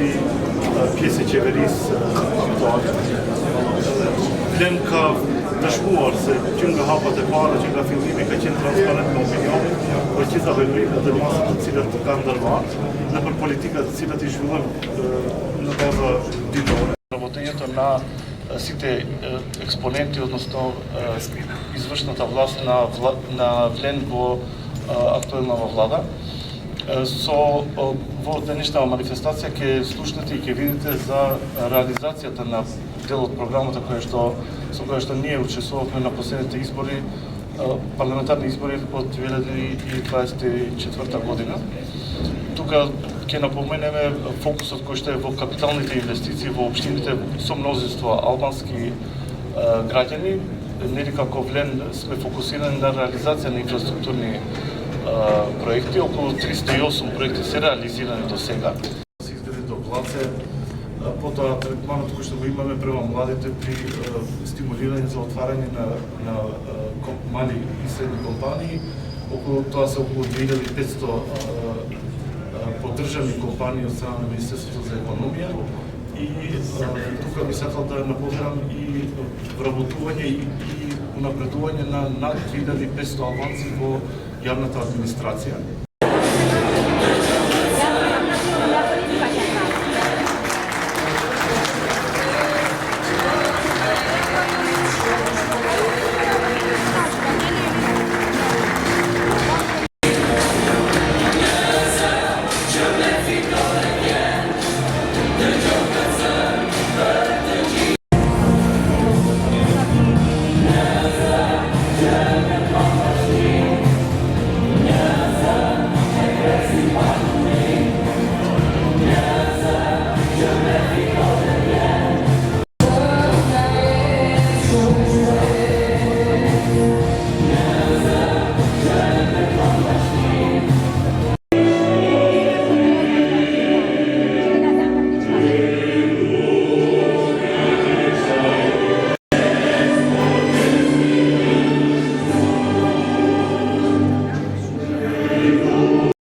проекти пјесе чеверис Ленка дашмуар се ќинга хапате пара, ќинга филми, ка ќин транспарентна опинион, кој ќе заведуи да масата цилят кандарва, напр политиката цилят и жулам на база дитор. Работењето на сите експоненти, односно извршната власт на влен во актуелнава влада, со во денешната манифестација ќе слушнете и ќе видите за реализацијата на дел од програмата со која што ние учествувавме на последните избори, парламентарни избори од 2024 година. Тука ќе напоменеме фокусот кој што е во капиталните инвестиции во општините со мнозинство албански граѓани. Нели како влен сме фокусирани на реализација на инфраструктурни проекти, околу 308 проекти се реализирани до сега. Се изгради до Блаце, потоа третманот кој што го имаме према младите при стимулирање за отварање на мали и средни компании, тоа се околу 2500 поддржани компании од страна на Министерството за економија и тука би сакал да напомнам и вработување и унапредување на над 3500 албанци во јавната администрација.